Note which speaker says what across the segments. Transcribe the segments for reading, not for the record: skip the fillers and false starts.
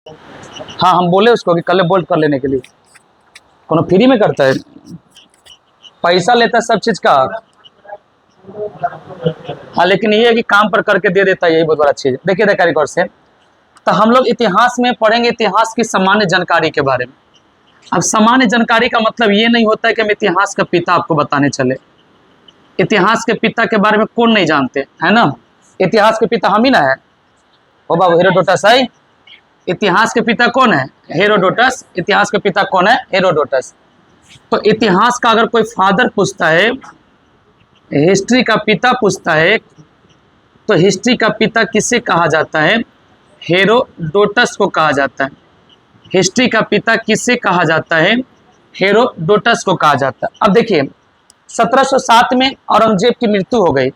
Speaker 1: हाँ हम बोले उसको कि कल बोल्ट कर लेने के लिए, कोनो फ्री में करता है, पैसा लेता है सब चीज का। हाँ लेकिन ये है कि काम पर करके दे देता है, यही बहुत बड़ा चीज। देखिए देखा रिकॉर्ड से, तो हम लोग इतिहास में पढ़ेंगे इतिहास की सामान्य जानकारी के बारे में। अब सामान्य जानकारी का मतलब ये नहीं होता है कि हम इतिहास का पिता आपको बताने चले। इतिहास के पिता के बारे में कौन नहीं जानते, है ना। इतिहास के पिता हम ही ना है। ओ बाबू हेरोडोटस है। इतिहास के पिता कौन है? हेरोडोटस। इतिहास के पिता कौन है? हेरोडोटस। तो इतिहास का अगर कोई फादर पूछता है, हिस्ट्री का पिता पूछता है, तो हिस्ट्री का पिता किसे कहा जाता है? हेरोडोटस को कहा जाता है। हिस्ट्री का पिता किसे कहा जाता है? हेरोडोटस को कहा जाता है। अब देखिए 1707 में औरंगजेब की मृत्यु हो गई।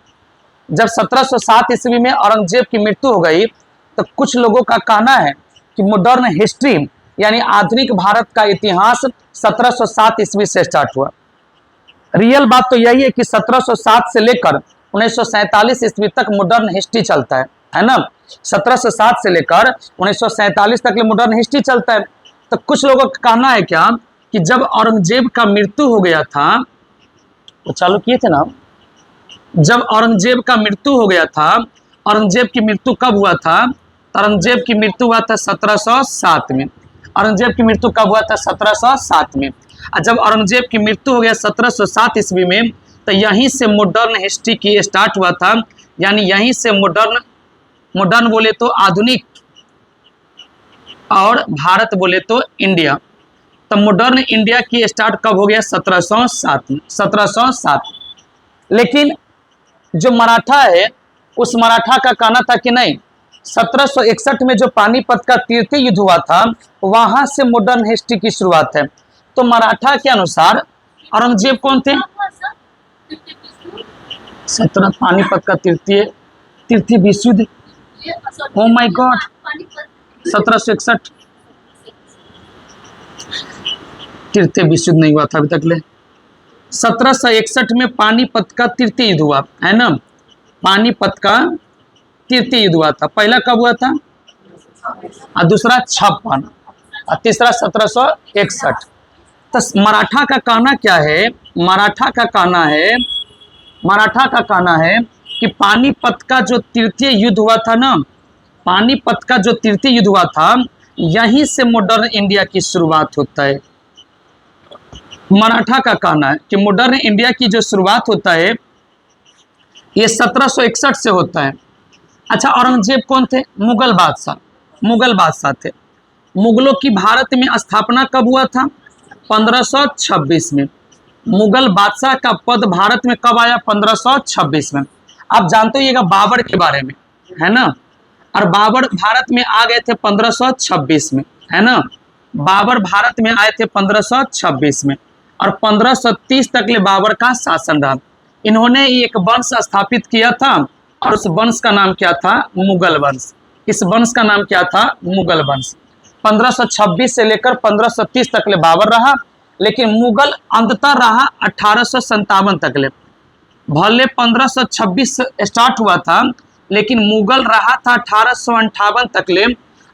Speaker 1: जब 1707 ईस्वी में औरंगजेब की मृत्यु हो गई तो कुछ लोगों का कहना है कि मॉडर्न हिस्ट्री यानी आधुनिक भारत का इतिहास 1707 ईस्वी से स्टार्ट हुआ। रियल बात तो यही है कि 1707 से लेकर 1947 ईस्वी तक मॉडर्न हिस्ट्री चलता है ना। 1707 से लेकर 1947 तक मॉडर्न हिस्ट्री चलता है। तो कुछ लोगों का कहना है क्या कि जब औरंगजेब का मृत्यु हो गया था, वो चालू किए थे ना, जब औरंगजेब का मृत्यु हो गया था, औरंगजेब की मृत्यु कब हुआ था? औरंगजेब की मृत्यु हुआ था 1707 में। औरंगजेब की मृत्यु कब हुआ था? 1707 में। और जब औरंगजेब की मृत्यु हो गया 1707 ईस्वी में, तो यहीं से मॉडर्न हिस्ट्री की स्टार्ट हुआ था। यानी यहीं से मॉडर्न बोले तो आधुनिक, और भारत बोले तो इंडिया। तो मॉडर्न इंडिया की स्टार्ट कब हो गया? 1707 में। 1707। लेकिन जो मराठा है, उस मराठा का कहना था कि नहीं, 1761 में जो पानीपत का तीर्थी युद्ध हुआ था, वहां से मॉडर्न हिस्ट्री की शुरुआत है। तो मराठा के अनुसार औरंगजेब कौन थे? 17 पानीपत का तीर्थी विश्व युद्ध। ओ माय गॉड, 1761 तीर्थी विश्व युद्ध नहीं हुआ था अभी तक ले। 1761 में पानीपत का तृतीय युद्ध हुआ है ना। पानीपत का तृतीय युद्ध हुआ था। पहला कब हुआ था? और दूसरा 56 और तीसरा 1761। तो मराठा का कहना क्या है? मराठा का कहना है कि पानीपत का जो तृतीय युद्ध हुआ था ना, पानीपत का जो तृतीय युद्ध हुआ था, यहीं से मॉडर्न इंडिया की शुरुआत होता है। मराठा का कहना है कि मॉडर्न इंडिया की जो शुरुआत होता है ये 1761 से होता है। अच्छा, औरंगजेब कौन थे? मुगल बादशाह थे। मुगलों की भारत में स्थापना कब हुआ था? 1526 में। मुगल बादशाह का पद भारत में कब आया? 1526 में। आप जानते होइएगा बाबर के बारे में, है ना। और बाबर भारत में आ गए थे 1526 में, है ना। बाबर भारत में आए थे 1526 में, और 1530 तक ले बाबर का शासन रहा। इन्होंने एक वंश स्थापित किया था, और उस वंश का नाम क्या था? मुगल वंश। इस वंश का नाम क्या था? मुगल वंश। 1526 से लेकर 1530 तक ले बाबर रहा, लेकिन मुगल अंततः रहा 1857 तक ले। भले 1526 स्टार्ट हुआ था, लेकिन मुगल रहा था 1858 तक ले।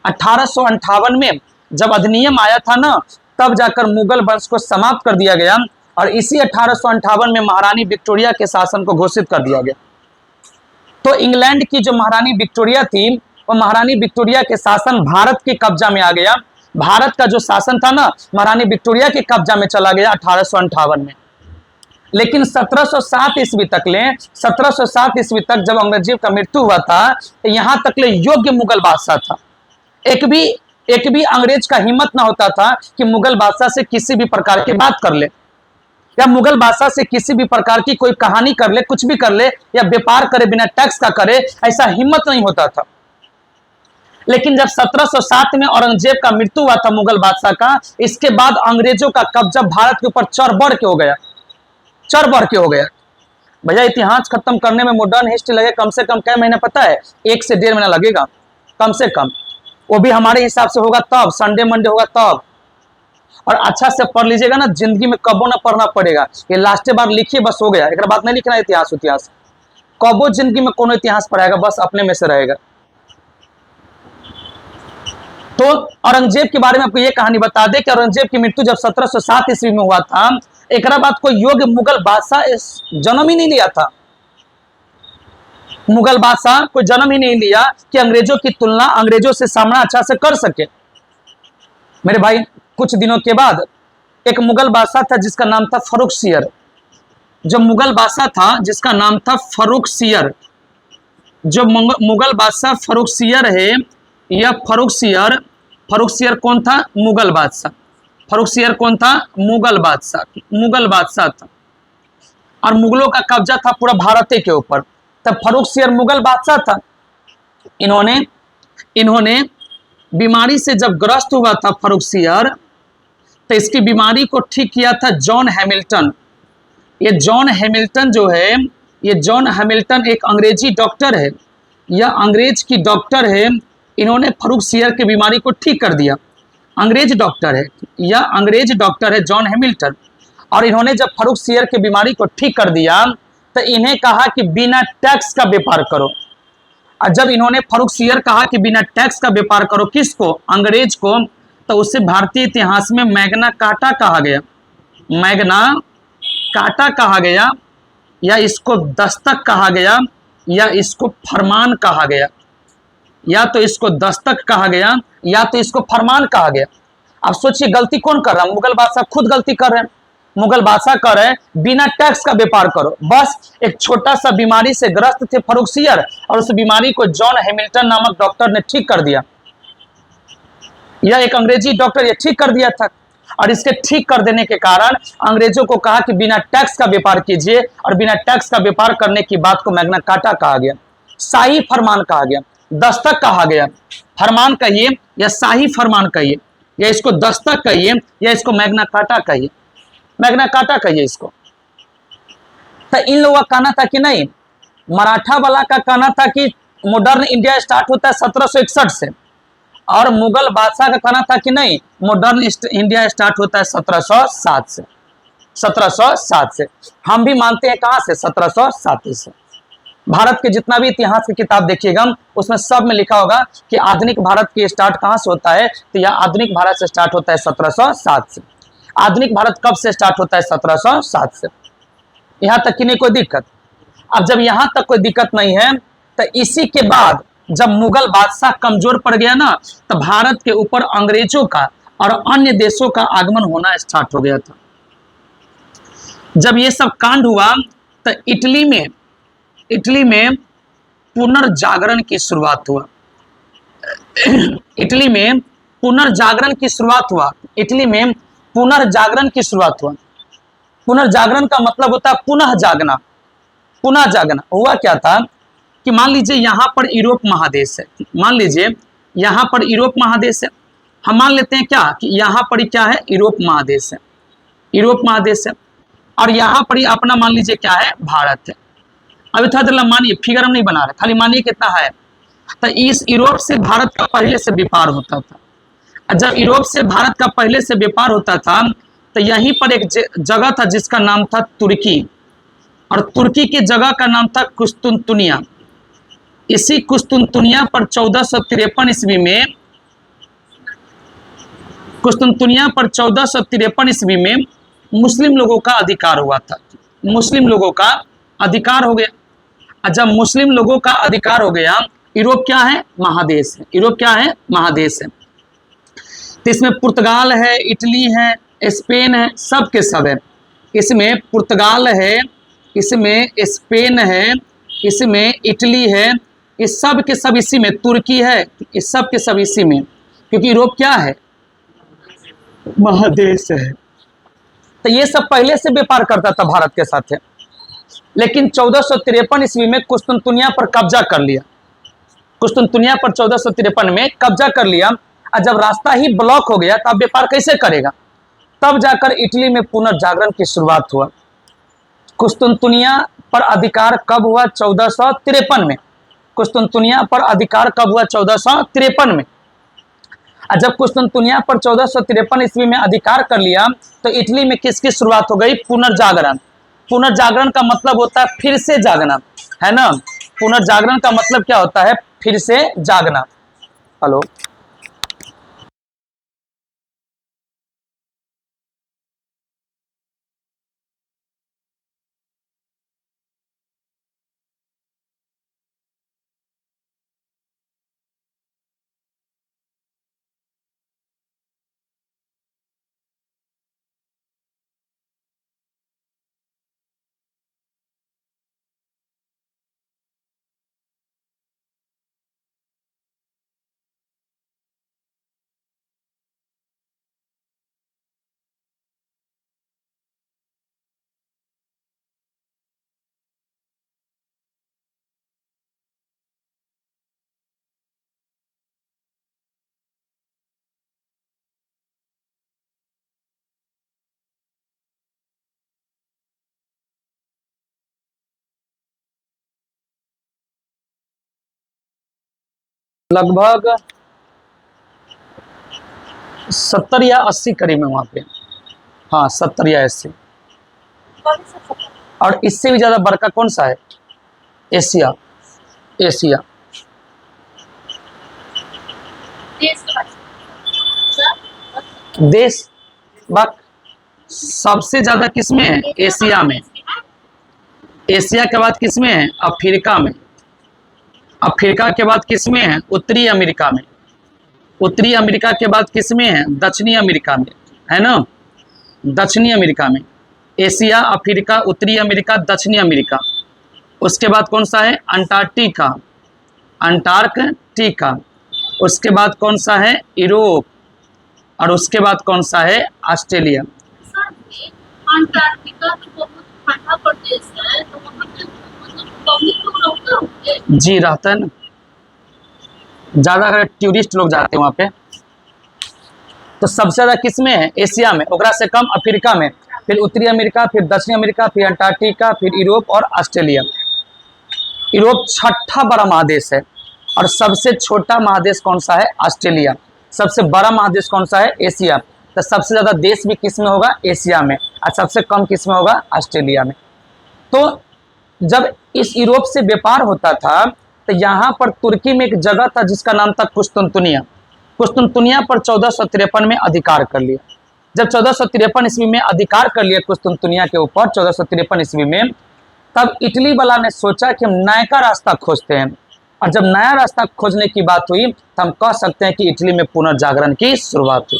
Speaker 1: 1858 में जब अधिनियम आया था ना, तब जाकर मुगल वंश को समाप्त कर दिया गया, और इसी 1858 में महारानी विक्टोरिया के शासन को घोषित कर दिया गया। तो इंग्लैंड की जो महारानी विक्टोरिया थी, वो महारानी विक्टोरिया के शासन भारत के कब्जा में आ गया। भारत का जो शासन था ना, महारानी विक्टोरिया के कब्जा में चला गया 1858 में। लेकिन 1707 ईस्वी तक ले, 1707 ईस्वी तक जब औरंगजेब का मृत्यु हुआ था, तो यहां तक ले योग्य मुगल बादशाह था। एक भी अंग्रेज का हिम्मत ना होता था कि मुगल बादशाह से किसी भी प्रकार की बात कर ले, या मुगल बादशाह से किसी भी प्रकार की कोई कहानी कर ले, कुछ भी कर ले, या व्यापार करे बिना टैक्स का करे, ऐसा हिम्मत नहीं होता था। लेकिन जब 1707 में औरंगजेब का मृत्यु हुआ था मुगल बादशाह का, इसके बाद अंग्रेजों का कब्जा भारत के ऊपर चढ़ बढ़ के हो गया। भैया इतिहास खत्म करने में मॉडर्न हिस्ट्री लगे कम से कम क्या महीना पता है? 1 से 1.5 महीना लगेगा कम से कम। वो भी हमारे हिसाब से होगा तब, संडे मंडे होगा तब। और अच्छा से पढ़ लीजिएगा ना, जिंदगी में कबो ना पढ़ना पड़ेगा। ये लास्ट बार लिखिए, बस हो गया। एक बात नहीं लिखना इतिहास कबो जिंदगी में कोनो इतिहास पढ़ाएगा, बस अपने में से रहेगा। तो औरंगजेब के बारे में आपको यह कहानी बता दे कि औरंगजेब की मृत्यु जब 1707 ईस्वी में हुआ था, एक बाद कोई योग्य मुगल बादशाह जन्म ही नहीं लिया था। मुगल बादशाह कोई जन्म ही नहीं लिया कि अंग्रेजों की तुलना, अंग्रेजों से सामना अच्छा से कर सके। मेरे भाई, कुछ दिनों के बाद एक मुगल बादशाह था जिसका नाम था फर्रुखसियर। जो मुगल बादशाह था जिसका नाम था फर्रुखसियर, जो मुगल बादशाह फर्रुखसियर है, यह फर्रुखसियर कौन था? मुगल बादशाह। फर्रुखसियर कौन था? मुगल बादशाह। मुगल बादशाह था और मुगलों का कब्जा था पूरा भारत के ऊपर। तब फर्रुखसियर मुगल बादशाह था। इन्होंने बीमारी से जब ग्रस्त हुआ था फर्रुखसियर, तो इसकी बीमारी को ठीक किया था जॉन हैमिल्टन। ये जॉन हैमिल्टन जो है, ये जॉन हैमिल्टन एक अंग्रेजी डॉक्टर है। यह अंग्रेज की डॉक्टर है। इन्होंने फर्रुखसियर की बीमारी को ठीक कर दिया। अंग्रेज डॉक्टर है, यह अंग्रेज डॉक्टर है जॉन हैमिल्टन। और इन्होंने जब फर्रुखसियर की बीमारी को ठीक कर दिया तो इन्हें कहा कि बिना टैक्स का व्यापार करो। और जब इन्होंने फर्रुखसियर कहा कि बिना टैक्स का व्यापार करो, किसको? अंग्रेज को, तो उसे भारतीय इतिहास में मैग्ना कार्टा कहा गया। मैग्ना कार्टा कहा गया, या इसको दस्तक कहा गया, या इसको फरमान कहा गया। या तो इसको दस्तक कहा गया या तो इसको फरमान कहा गया। अब सोचिए गलती कौन कर रहा है? मुगल बादशाह खुद गलती कर रहे हैं। मुगल बादशाह कह रहे हैं बिना टैक्स का व्यापार करो। बस एक छोटा सा बीमारी से ग्रस्त थे फर्रुखसियर और उस बीमारी को जॉन हैमिल्टन नामक डॉक्टर ने ठीक कर दिया। यह एक अंग्रेजी डॉक्टर ये ठीक कर दिया था और इसके ठीक कर देने के कारण अंग्रेजों को कहा कि बिना टैक्स का व्यापार कीजिए और बिना टैक्स का व्यापार करने की बात को मैग्ना कार्टा कहा गया, शाही फरमान कहा गया, दस्तक कहा गया। फरमान कहिए या शाही फरमान कहिए, या इसको दस्तक कहिए या इसको मैग्ना कार्टा कहिए। मैग्ना कार्टा कहिए इसको। तो इन लोगों का कहना था कि नहीं, मराठा वाला का कहना था कि मॉडर्न इंडिया स्टार्ट होता है 1761 से, और मुगल बादशाह का कहना था कि नहीं, मॉडर्न इंडिया स्टार्ट होता है 1707 से। 1707 से हम भी मानते हैं। कहां से? 1707 से। भारत के जितना भी इतिहास की किताब देखिएगा उसमें सब में लिखा होगा कि आधुनिक भारत की स्टार्ट कहां से होता है, तो यह आधुनिक भारत से स्टार्ट होता है 1707 से। आधुनिक भारत कब से स्टार्ट होता है? 1707 से। यहां तक कि नहीं कोई दिक्कत। अब जब यहां तक कोई दिक्कत नहीं है, तो इसी के बाद जब मुगल बादशाह कमजोर पड़ गया ना, तो भारत के ऊपर अंग्रेजों का और अन्य देशों का आगमन होना स्टार्ट हो गया था। जब ये सब कांड हुआ तो इटली में पुनर्जागरण की शुरुआत हुआ। इटली में पुनर्जागरण की शुरुआत हुआ। इटली में पुनर्जागरण की शुरुआत हुआ। पुनर्जागरण का मतलब होता है पुनः जागना। पुनः जागना हुआ क्या था कि मान लीजिए यहां पर यूरोप महादेश है। मान लीजिए यहां पर यूरोप महादेश है। हम मान लेते हैं क्या कि यहां पर क्या है? यूरोप महादेश है। यूरोप महादेश है और यहां पर अपना मान लीजिए क्या है? भारत है। अभी थोड़ा देर मानिए, फिगर हम नहीं बना रहे, खाली मानिए कितना है। तो इस यूरोप से भारत का पहले से व्यापार होता था। जब यूरोप से भारत का पहले से व्यापार होता था तो यहीं पर एक जगह था जिसका नाम था तुर्की, और तुर्की की जगह का नाम था कुस्तुनतुनिया। इसी कुस्तुनतुनिया पर 1453 ईस्वी में, कुस्तुनतुनिया पर 1453 ईस्वी में मुस्लिम लोगों का अधिकार हुआ था। मुस्लिम लोगों का अधिकार हो गया। जब मुस्लिम लोगों का अधिकार हो गया, यूरोप क्या है? महादेश है। यूरोप क्या है? महादेश है। तो इसमें पुर्तगाल है, इटली है, स्पेन है, सब के सब है। इसमें पुर्तगाल है, इसमें स्पेन है, इसमें इटली है, इस सब के सब इसी में। तुर्की है, इस सब के सब इसी में, क्योंकि यूरोप क्या है? महादेश है। तो ये सब पहले से व्यापार करता था भारत के साथ है। लेकिन 1453 ईस्वी में कुस्तुनतुनिया पर कब्जा कर लिया। कुस्तुनतुनिया पर 1453 में कब्जा कर लिया, और जब रास्ता ही ब्लॉक हो गया तो अब व्यापार कैसे करेगा? तब जाकर इटली में पुनर्जागरण की शुरुआत हुआ। कुस्तुनतुनिया पर अधिकार कब हुआ? 1453 में। कुस्तुनतुनिया पर अधिकार कब हुआ? 1453 में। और जब कुस्तुनतुनिया पर 1453 ईस्वी में अधिकार कर लिया तो इटली में किसकी शुरुआत हो गई? पुनर्जागरण। पुनर्जागरण का मतलब होता है फिर से जागना, है ना। पुनर्जागरण का मतलब क्या होता है? फिर से जागना। हेलो, लगभग 70 या 80 करीब में वहां पे। हाँ 70 या 80। और इससे भी ज्यादा बड़का कौन सा है? एशिया। एशिया देश बाक सबसे ज्यादा किसमें है? एशिया में। एशिया के बाद किसमें है? अफ्रीका में। अफ्रीका के बाद किसमें है? उत्तरी अमेरिका में। उत्तरी अमेरिका के बाद किसमें है? दक्षिणी अमेरिका में, है ना? दक्षिणी अमेरिका में। एशिया, अफ्रीका, उत्तरी अमेरिका, दक्षिणी अमेरिका। उसके बाद कौन सा है? अंटार्कटिका। अंटार्कटिका। उसके बाद कौन सा है? यूरोप। और उसके बाद कौन सा है? ऑस्ट्रेलिया।
Speaker 2: अंटार्कटिका तो बहुत ठंडा प्रदेश है, तो वहाँ पे पब्लिक लोग रहते होंगे।
Speaker 1: जी रहता है ना, ज्यादा अगर टूरिस्ट लोग जाते हैं वहाँ पे। तो सबसे ज्यादा किसमें है? एशिया में। ओकरा से कम अफ्रीका में, फिर उत्तरी अमेरिका, फिर दक्षिणी अमेरिका, फिर अंटार्कटिका, फिर यूरोप और ऑस्ट्रेलिया। यूरोप छठा बड़ा महादेश है। और सबसे छोटा महादेश कौन सा है? ऑस्ट्रेलिया। सबसे बड़ा महादेश कौन सा है? एशिया। तो सबसे ज्यादा देश भी किस में होगा? एशिया में। और सबसे कम किस में होगा? ऑस्ट्रेलिया में। तो जब इस यूरोप से व्यापार होता था तो यहाँ पर तुर्की में एक जगह था जिसका नाम था कुस्तुनतुनिया। कुस्तुनतुनिया पर 1453 में अधिकार कर लिया। जब 1453 ईस्वी में अधिकार कर लिया कुस्तुनतुनिया के ऊपर, 1453 ईस्वी में, तब इटली वाला ने सोचा कि हम नया रास्ता खोजते हैं। और जब नया रास्ता खोजने की बात हुई तो हम कह सकते हैं कि इटली में पुनर्जागरण की शुरुआत हुई।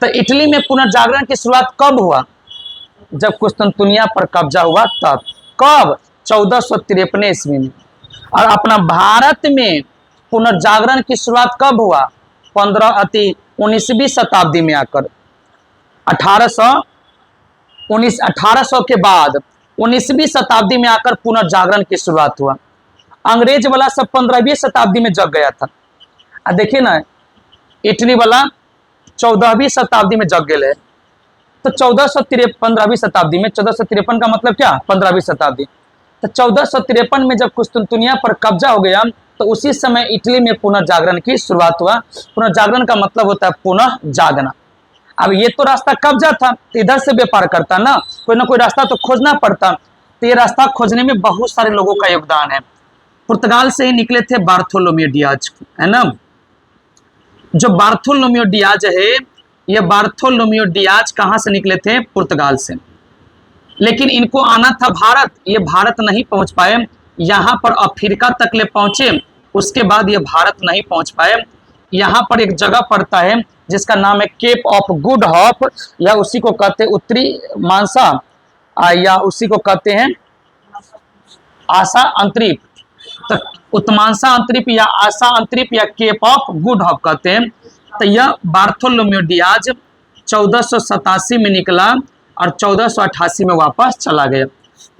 Speaker 1: तो इटली में पुनर्जागरण की शुरुआत कब हुआ? जब कुस्तुनतुनिया पर कब्जा हुआ तब। कब? 1453 ईस्वी में। और अपना भारत में पुनर्जागरण की शुरुआत कब हुआ? 19वीं शताब्दी में आकर। 1800 के बाद 19वीं शताब्दी में आकर पुनर्जागरण की शुरुआत हुआ। अंग्रेज वाला सब 15वीं शताब्दी में जग गया था। देखिए ना, इटली वाला 14वीं शताब्दी में जग गए। तो 15वीं शताब्दी में, 1453 का मतलब क्या? 15वीं शताब्दी। तो 1453 में जब कुस्तुनतुनिया पर कब्जा हो गया तो उसी समय इटली में पुनर्जागरण की शुरुआत हुआ। पुनर्जागरण का मतलब होता है पुनः जागना। अब ये तो रास्ता कब्जा था, तो इधर से व्यापार करता ना कोई रास्ता तो खोजना पड़ता। तो ये रास्ता खोजने में बहुत सारे लोगों का योगदान है। पुर्तगाल से ही निकले थे बार्थोलोमेव डियाज, है ना? जो बार्थोलोमेव डियाज है, ये बार्थोलोमेव डियाज कहाँ से निकले थे? पुर्तगाल से। लेकिन इनको आना था भारत, ये भारत नहीं पहुंच पाए। यहाँ पर अफ्रीका तक ले पहुंचे, उसके बाद ये भारत नहीं पहुंच पाए। यहाँ पर एक जगह पड़ता है जिसका नाम है केप ऑफ गुड होप, या उसी को कहते हैं उत्तरी मानसा, या उसी को कहते हैं आशा अंतरिप। तो उत्तमांसा अंतरिप या आशा अंतरिप या केप ऑफ गुड होप कहते हैं। तो यह बार्थोलोमेव डियाज 1487 में निकला और 1488 में वापस चला गया।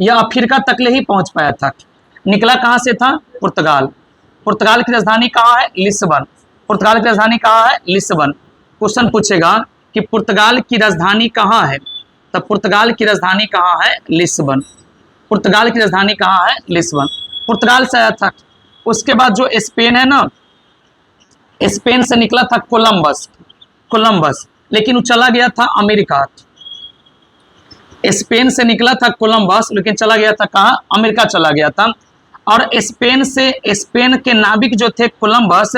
Speaker 1: यह अफ्रीका तक ले ही पहुंच पाया था। निकला कहाँ से था? पुर्तगाल। पुर्तगाल की राजधानी कहाँ है? लिस्बन। पुर्तगाल की राजधानी कहाँ है? लिस्बन। क्वेश्चन पूछेगा कि पुर्तगाल की राजधानी कहाँ है, तो पुर्तगाल की राजधानी कहाँ है? लिस्बन। पुर्तगाल की राजधानी कहाँ है? लिस्बन। पुर्तगाल से आया था। उसके बाद जो स्पेन है ना, स्पेन से निकला था कोलंबस, लेकिन वो चला गया था अमेरिका। स्पेन से निकला था कोलंबस, लेकिन चला गया था कहाँ? अमेरिका चला गया था। और स्पेन के नाविक जो थे कोलंबस,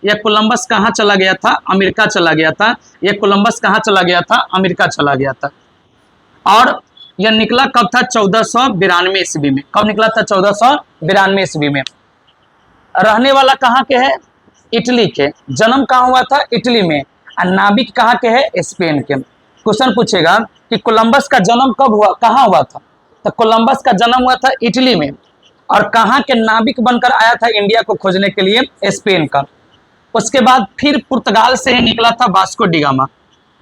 Speaker 1: या कोलंबस कहाँ चला गया था? अमेरिका चला गया था। यह कोलंबस कहाँ चला गया था? अमेरिका चला गया था। और यह निकला कब था? 1492 ईस्वी में। कब निकला था? 1492 ईस्वी में। रहने वाला कहाँ के है? इटली के। जन्म कहाँ हुआ था? इटली में। और नाविक कहाँ के है? स्पेन के। क्वेश्चन पूछेगा कि कोलंबस का जन्म कब हुआ, कहाँ हुआ था? तो कोलंबस का जन्म हुआ था इटली में। और कहाँ के नाविक बनकर आया था इंडिया को खोजने के लिए? स्पेन का। उसके बाद फिर पुर्तगाल से ही निकला था वास्को डिगामा।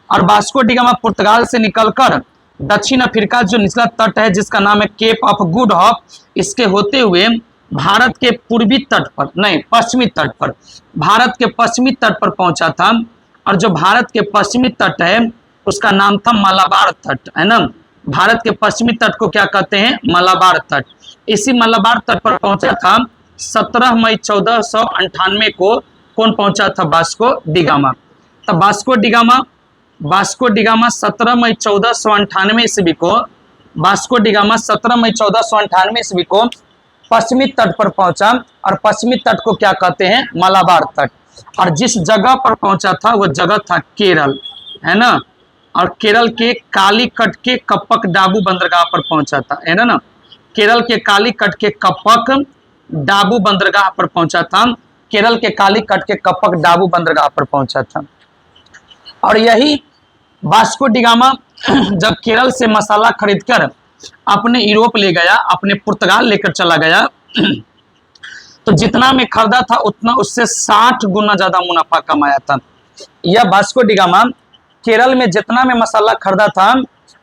Speaker 1: और वास्को डिगामा पुर्तगाल से निकलकर दक्षिण अफ्रीका जो निचला तट है जिसका नाम है केप ऑफ गुड होप, इसके होते हुए भारत के पूर्वी तट पर, नहीं पश्चिमी तट पर, भारत के पश्चिमी तट पर पहुंचा था। और जो भारत के पश्चिमी तट है उसका नाम था मलाबार तट, है ना? भारत के पश्चिमी तट को क्या कहते हैं? मलाबार तट। इसी मलाबार तट पर पहुंचा था 17 मई 1498 को कौन पहुंचा था? Vasco D gamma. तब वास्को डी गामा 17 मई 1498 ईस्वी को, वास्को डी गामा 17 मई 1498 ईस्वी को पश्चिमी तट पर पहुंचा। और पश्चिमी तट को क्या कहते हैं? मलाबार तट। और जिस जगह पर पहुंचा था वो जगह था केरल, है ना। और केरल के कालीकट के कप्पक डाबू बंदरगाह पर पहुंचा था, है ना। केरल के कालीकट के कप्पक डाबू बंदरगाह पर पहुंचा था। केरल के कालीकट के कप्पक डाबू बंदरगाह पर पहुंचा था। और यही वास्को डी गामा जब केरल से मसाला खरीदकर अपने यूरोप ले गया, अपने पुर्तगाल लेकर चला गया, तो जितना में खरीदा था उतना उससे 60 गुना ज्यादा मुनाफा कमाया था। यह वास्को डी गामा केरल में जितना में मसाला खरीदा था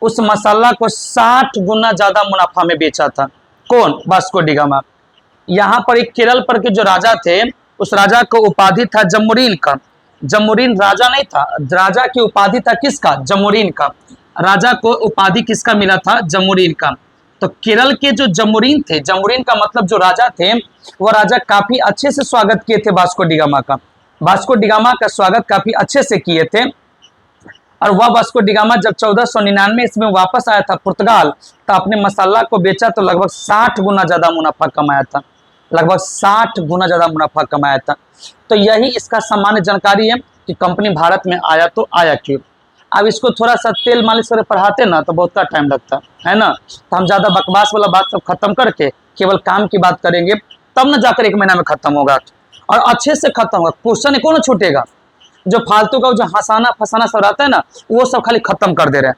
Speaker 1: उस मसाला को 60 गुना ज्यादा मुनाफा में बेचा था। कौन? Vasco D gamma. यहाँ पर एक केरल पर के जो राजा थे, उस राजा को उपाधि था जमुरीन का। जमुरीन राजा नहीं था, राजा की उपाधि था किसका? जमुरीन का। राजा को उपाधि किसका मिला था? जमुरीन का। तो केरल के जो जमुरीन थे, जमुरीन का मतलब जो राजा थे, वो राजा काफी अच्छे से स्वागत किए थे वास्को डी गामा का। वास्को डी गामा का स्वागत काफी अच्छे से किए थे। और वह वास्को डी गामा जब 1499 इसमें वापस आया था पुर्तगाल, तो अपने मसाला को बेचा तो लगभग 60 गुना ज्यादा मुनाफा कमाया था, लगभग 60 गुना ज्यादा मुनाफा कमाया था। तो यही इसका सामान्य जानकारी है कि कंपनी भारत में आया तो आया क्यों। अब इसको थोड़ा सा तेल मालिश कर पढ़ाते ना तो बहुत का टाइम लगता है ना। तो हम ज्यादा बकवास वाला बात सब खत्म करके केवल काम की बात करेंगे, तब ना जाकर 1 महीना में खत्म होगा और अच्छे से खत्म होगा। क्वेश्चन कौन छूटेगा? जो फालतू का जो हंसाना फसाना सब रहता है ना, वो सब खाली खत्म कर दे रहे हैं।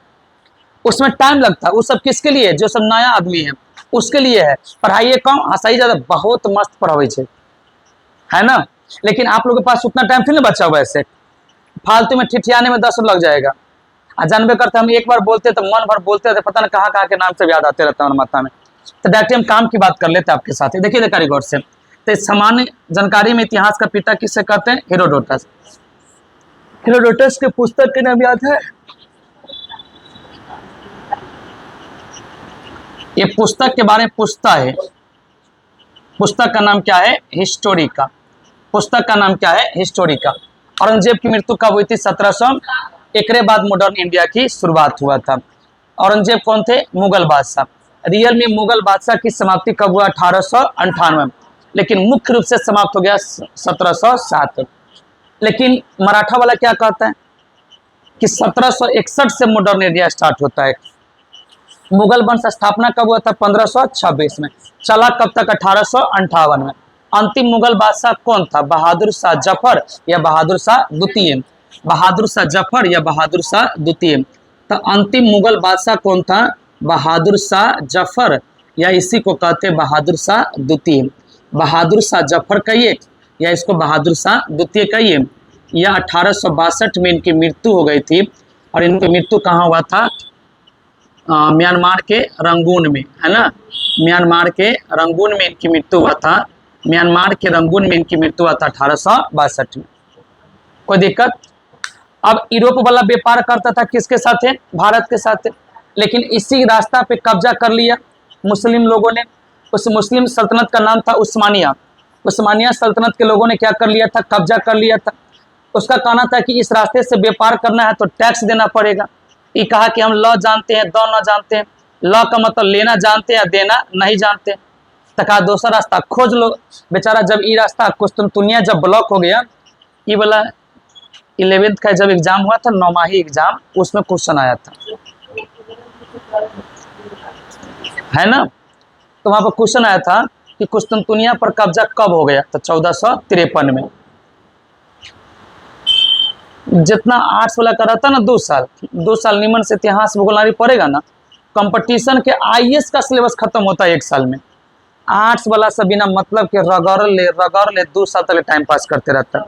Speaker 1: उसमें टाइम लगता है। वो सब किसके लिए? जो सब नया आदमी है उसके लिए है। पढ़ाइए कम, हंसाई ज्यादा। बहुत मस्त पढ़ावे है ना। लेकिन आप लोगों के पास उतना टाइम फिर नहीं बचा हुआ। ऐसे फालतू में ठिठियाने में 10 लग जाएगा। जानबे करते हम एक बार बोलते तो मन भर बोलते रहते, पता ना कहाँ कहाँ के नाम से याद आते रहता है माथा में। तो डायरेक्ट हम काम की बात कर लेते हैं आपके साथ। देखिए देखिए गौर से, तो सामान्य जानकारी में इतिहास का पिता किससे कहते हैं? हेरोडोटस। हेरोडोटस के पुस्तक के नाम याद है? ये पुस्तक के बारे में पूछता है। पुस्तक का नाम क्या है? हिस्टोरिका। पुस्तक का नाम क्या है? हिस्टोरिका। औरंगजेब की मृत्यु कब हुई थी? 1700। एक बाद मॉडर्न इंडिया की शुरुआत हुआ था। औरंगजेब कौन थे? मुगल बादशाह। रियल में मुगल बादशाह की समाप्ति कब हुआ? 1898। लेकिन मुख्य रूप से समाप्त हो गया 1707। लेकिन मराठा वाला क्या कहता है कि 1761 से मॉडर्न इंडिया स्टार्ट होता है। मुगल वंश स्थापना कब हुआ था? 1526 में। चला कब तक? 1858 में। अंतिम मुगल बादशाह कौन था? बहादुर शाह जफर या बहादुर शाह द्वितीय? बहादुर शाह जफर या बहादुर शाह द्वितीय? तो अंतिम मुगल बादशाह कौन था? बहादुर शाह जफर, या इसी को कहते हैं बहादुर शाह द्वितीय। बहादुर शाह जफर कहिए या इसको बहादुर शाह द्वितीय कहिए। यह 1862 में इनकी मृत्यु हो गई थी। और इनकी मृत्यु कहाँ हुआ था? म्यांमार के रंगून में, है ना। म्यांमार के रंगून में इनकी मृत्यु हुआ था। म्यांमार के रंगून में इनकी मृत्यु हुआ था 1862 में। कोई दिक्कत? अब यूरोप वाला व्यापार करता था किसके साथ है? भारत के साथ है। लेकिन इसी रास्ता पे कब्जा कर लिया मुस्लिम लोगों ने। उस मुस्लिम सल्तनत का नाम था उस्मानिया। उस्मानिया सल्तनत के लोगों ने क्या कर लिया था? कब्जा कर लिया था। उसका कहना था कि इस रास्ते से व्यापार करना है तो टैक्स देना पड़ेगा। ये कहा कि हम ल जानते हैं, द न जानते हैं। ल का मतलब लेना जानते हैं, देना नहीं जानते। तो कहा दूसरा रास्ता खोज लो। बेचारा जब ये रास्ता कुस्तुनतुनिया जब ब्लॉक हो गया, ये वाला 11th का जब एग्जाम हुआ था, 9वीं एग्जाम, उसमें क्वेश्चन आया था, है ना। तो वहां पर क्वेश्चन आया था कि कुस्तुनतुनिया पर कब्जा कब हो गया? तो 1453 में। जितना आर्ट्स वाला का रहता ना 2 साल निमन से इतिहास भूगोल पड़ेगा ना, कंपटीशन के आईएएस का सिलेबस खत्म होता है 1 साल में। आर्ट्स वाला सब बिना मतलब के रगड़ ले 2 साल तक टाइम पास करते रहता है।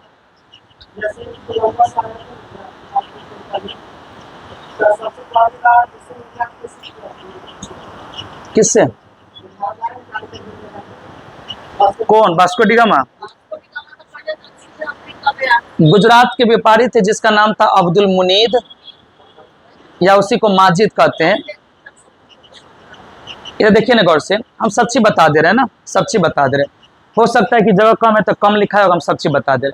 Speaker 1: किससे? कौन? Vasco D gamma. गुजरात के व्यापारी थे जिसका नाम था अब्दुल मुनीद, या उसी को माजिद कहते हैं। ये देखिए ना गौर से, हम सच्ची बता दे रहे हैं ना, सच्ची बता दे रहे हैं। हो सकता है कि जगह कम है तो कम लिखा है, हम सब चीज बता दे।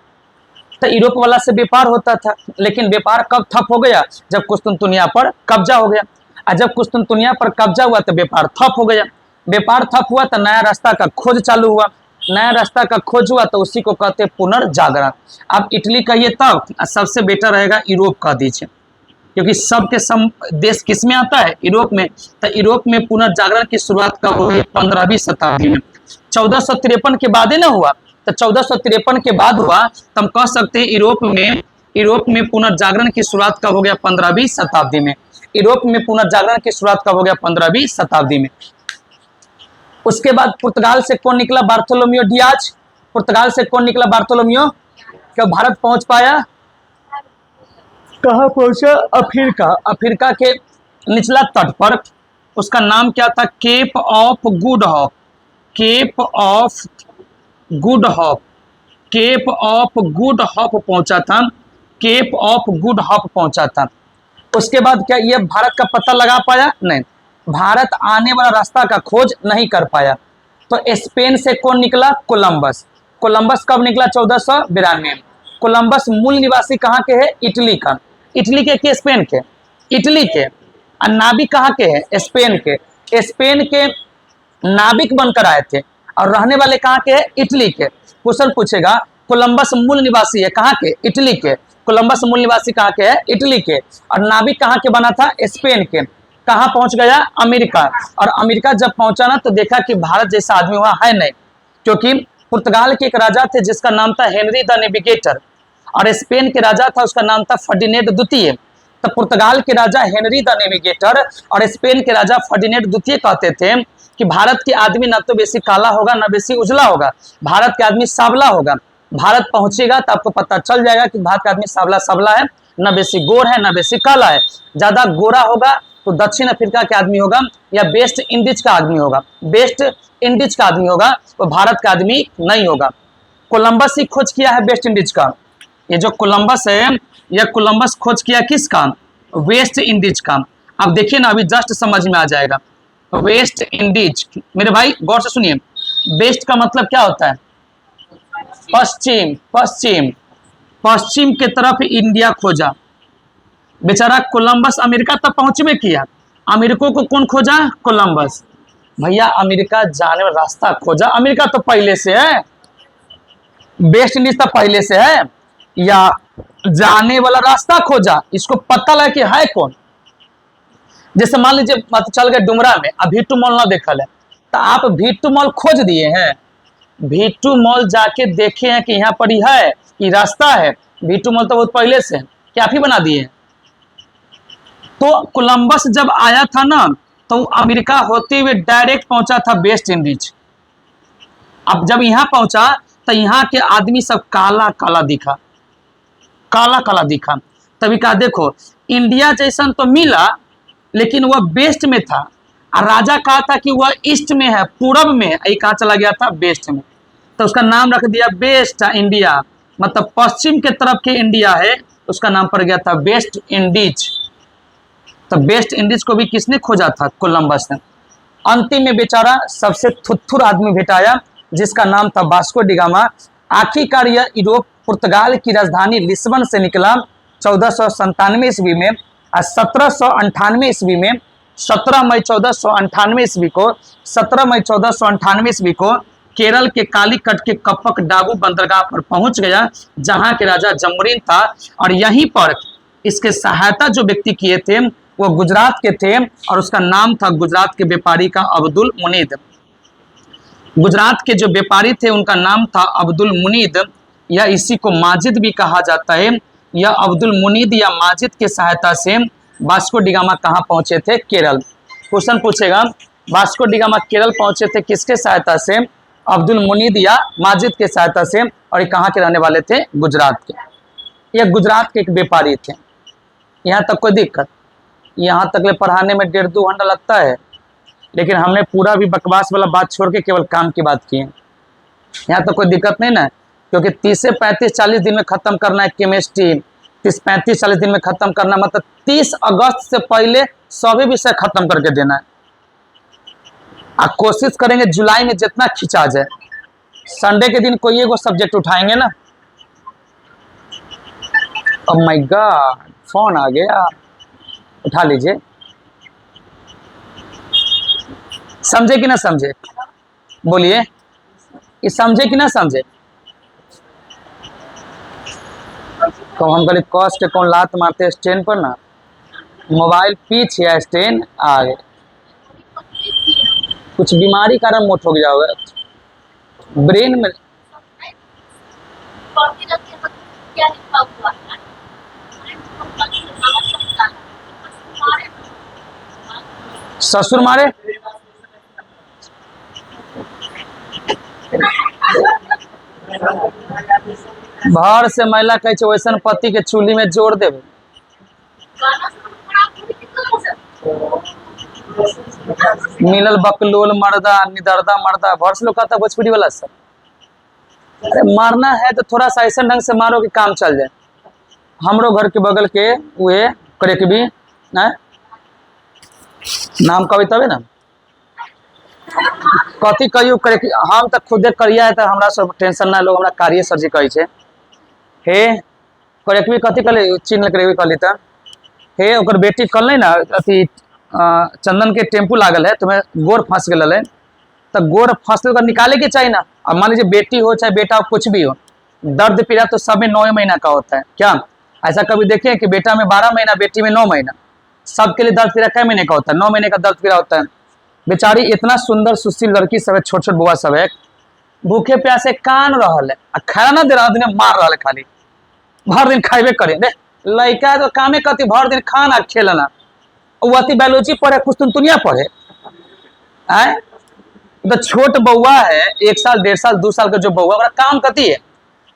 Speaker 1: तो यूरोप वाला से व्यापार होता था, लेकिन व्यापार कब ठप हो गया? जब कुस्तुनतुनिया पर कब्जा हो गया। और जब कुस्तुनतुनिया पर कब्जा हुआ तो व्यापार ठप हो गया। व्यापार ठप हुआ तो नया रास्ता का खोज चालू हुआ। नया रास्ता का खोज हुआ तो उसी को कहते हैं पुनर्जागरण। अब इटली कहिए तब, सबसे बेटर रहेगा यूरोप कह दीजिए, क्योंकि सबके देश किस में आता है? यूरोप में। तो यूरोप में पुनर्जागरण की शुरुआत कब हुई? 15वीं शताब्दी में। 1453 के बाद ही ना हुआ, तो 1453 के बाद हुआ, तो हम कह सकते हैं यूरोप में पुनर्जागरण की शुरुआत कब हो गया? 15वीं शताब्दी में। यूरोप में पुनर्जागरण की शुरुआत कब हो गया? 15वीं शताब्दी में। उसके बाद पुर्तगाल से कौन निकला? Bartolomeu Diaz. पुर्तगाल से कौन निकला? बार्थोलोमियो। क्या भारत पहुंच पाया? कहाँ पहुंचा? अफ्रीका। अफ्रीका के निचला तट पर, उसका नाम क्या था? Cape of Good Hope. Cape of Good Hope. Cape of Good Hope पहुंचा था। केप ऑफ गुड होप पहुंचा था। उसके बाद क्या ये भारत का पता लगा पाया? नहीं, भारत आने वाला रास्ता का खोज नहीं कर पाया। तो स्पेन से कौन निकला? कोलंबस। कोलंबस कब निकला? 1492 में। कोलंबस मूल निवासी कहाँ के है? इटली का। इटली के स्पेन के? इटली के। और नाविक कहाँ के हैं? स्पेन के। स्पेन के नाविक बनकर आए थे और रहने वाले कहाँ के हैं? इटली के। क्वेश्चन पूछेगा कोलंबस मूल निवासी है कहाँ के? इटली के। कोलंबस मूल निवासी कहाँ के है? इटली के। और नाविक कहाँ के बना था? स्पेन के। कहाँ पहुंच गया? अमेरिका। और अमेरिका जब पहुंचा ना तो देखा कि भारत जैसा आदमी वहां है नहीं, क्योंकि पुर्तगाल के एक राजा थे जिसका नाम था हेनरी द नेविगेटर, और स्पेन के राजा था उसका नाम था फर्डिनेंड द्वितीय। तो पुर्तगाल के राजा हेनरी द नेविगेटर और स्पेन के राजा फर्डिनेंड द्वितीय कहते थे कि भारत के आदमी ना तो बेसी काला होगा ना बेसी उजला होगा, भारत के आदमी सावला होगा। भारत पहुंचेगा तो आपको पता चल जाएगा कि भारत का आदमी सावला सावला है, ना बेसी गोर है ना बेसी काला है। ज्यादा गोरा होगा तो दक्षिण अफ्रीका के आदमी होगा या वेस्ट इंडीज का आदमी होगा। वेस्ट इंडीज का आदमी होगा, वो भारत का आदमी नहीं होगा। कोलंबस ही खोज किया है वेस्ट इंडीज का। ये जो कोलंबस है, यह कोलंबस खोज किया किसका? वेस्ट इंडीज का। अब देखिए ना, अभी जस्ट समझ में आ जाएगा। वेस्ट इंडीज, मेरे भाई गौर से सुनिए, वेस्ट का मतलब क्या होता है? पश्चिम। पश्चिम। पश्चिम के तरफ इंडिया खोजा। बेचारा कोलंबस अमेरिका तक पहुंचने किया। अमेरिका को कौन खोजा? कोलंबस। भैया अमेरिका जाने वाला रास्ता खोजा, अमेरिका तो पहले से है, वेस्ट इंडीज तो पहले से है, या जाने वाला रास्ता खोजा, इसको पता लगा कि है कौन। जैसे मान लीजिए मत चल गए डुमरा में, अब भीटू मॉल ना देखल है तो आप भीटू मॉल खोज दिए हैं। भीटू मॉल जाके देखे हैं कि यहाँ पर ही है, ये रास्ता है। भीटू मॉल तो बहुत पहले से है, क्या आप ही बना दिए हैं। तो कोलंबस जब आया था ना तो अमेरिका होते हुए डायरेक्ट पहुंचा था वेस्ट इंडीज। अब जब यहाँ पहुंचा तो यहाँ के आदमी सब काला काला दिखा, काला काला दिखा। तभी कहा देखो इंडिया जैसा तो मिला लेकिन वह वेस्ट में था, और राजा कहा था कि वह ईस्ट में है, पूरब में है, ये कहाँ चला गया था? वेस्ट में। तो उसका नाम रख दिया वेस्ट इंडिया, मतलब पश्चिम के तरफ के इंडिया है, उसका नाम पड़ गया था वेस्ट इंडीज। तो वेस्ट इंडीज को भी किसने खोजा था? कोलंबस ने। अंतिम में बेचारा सबसे थुथुर आदमी भेटाया जिसका नाम था वास्को डी गामा। आखिरकार यह यूरोप पुर्तगाल की राजधानी लिस्बन से निकला 1497 ईस्वी में, और 1798 ईस्वी में 17 मई 1498 ईस्वी को 17 मई 1498 ईस्वी को केरल के कालीकट के कप्पक डागू बंदरगाह पर पहुंच गया, जहां के राजा जमोरिन था। और यहीं पर इसके सहायता जो व्यक्ति किए थे वो गुजरात के थे, और उसका नाम था गुजरात के व्यापारी का अब्दुल मुनीद। गुजरात के जो व्यापारी थे उनका नाम था अब्दुल मुनीद, या इसी को माजिद भी कहा जाता है। यह अब्दुल मुनीद या माजिद के सहायता से वास्को डी गामा कहाँ पहुंचे थे? केरल। क्वेश्चन पूछेगा वास्को डी गामा केरल पहुंचे थे किसके सहायता से? अब्दुल मुनीद या माजिद के सहायता से। और ये कहाँ के रहने वाले थे? गुजरात के। ये गुजरात के एक व्यापारी थे। यहाँ तक कोई दिक्कत? यहाँ तक ले पढ़ाने में 1.5-2 घंटा लगता है, लेकिन हमने पूरा भी बकवास वाला बात छोड़ के केवल काम की बात की है। यहाँ तो कोई दिक्कत नहीं ना, क्योंकि 30 से 35-40 दिन में खत्म करना है केमिस्ट्री। 35-40 दिन में खत्म करना मतलब 30 अगस्त से पहले सभी विषय खत्म करके देना है। आप कोशिश करेंगे जुलाई में जितना खिंचा जाए संडे के दिन कोई एगो सब्जेक्ट उठाएंगे ना। ओह माय गॉड, फोन आ गया, उठा लीजिए। समझे कि ना समझे? बोलिए, ये समझे कि ना समझे? तो हम कहले कस के कौन लात मारते स्टैंड पर ना, मोबाइल पीछे स्टैंड आगे, कुछ बीमारी कारण मोट हो गया होगा ब्रेन में।
Speaker 2: क्या लिखा हुआ है?
Speaker 1: ससुर मारे, भर से महिला कहे छे वैसन पति के चूल्ही में जोड़ देवे। मिलल बकलोल मर्दा, निदर्दा मर्दा, भर से लोग कहता भोजपुरी वाला सब। अरे मारना है तो थोड़ा सा ऐसा ढंग से मारो कि काम चल जाए। हमरो घर के बगल के वे करेकबी ना, नाम कभी तबे ना कथी कहियो करे, हम तो खुदे करिया है तो हमरा सब टेंशन ना, लोग हमरा कार्य सर जी कहे छे हे करेकबी कथी कले चिन्ह करेकबी कहली त हे ओकर बेटी कल ना अथी चंदन के टेम्पू लागल है, तुम्हें गोर फंस गल है तो गोर फंसले तो निकाले के चाहिए ना। अब मान लीजिए बेटी हो चाहे बेटा हो कुछ भी हो, दर्द पीड़ा तो सब में 9 महीना का होता है। क्या ऐसा कभी देखे कि बेटा में 12 महीना बेटी में 9 महीना? सबके लिए दर्द पीड़ा कै महीने का होता है? 9 महीने का दर्द पीड़ा होता है। बेचारी इतना सुंदर सुशील लड़की सब है, छोट छोट बुआ सब है, भूखे प्यासे कान रहल है आ खाना ना दे रहा, दिन मार रहा है खाली, भर दिन खाइबे करे रे लड़का तो कामे कति भर दिन खाना खेलना, वो अति बायोलॉजी पढ़े कुछ तुनिया पढ़े आए। तो छोट बउआ है, 1 साल 1.5 साल 2 साल का जो बउआ, काम कती है,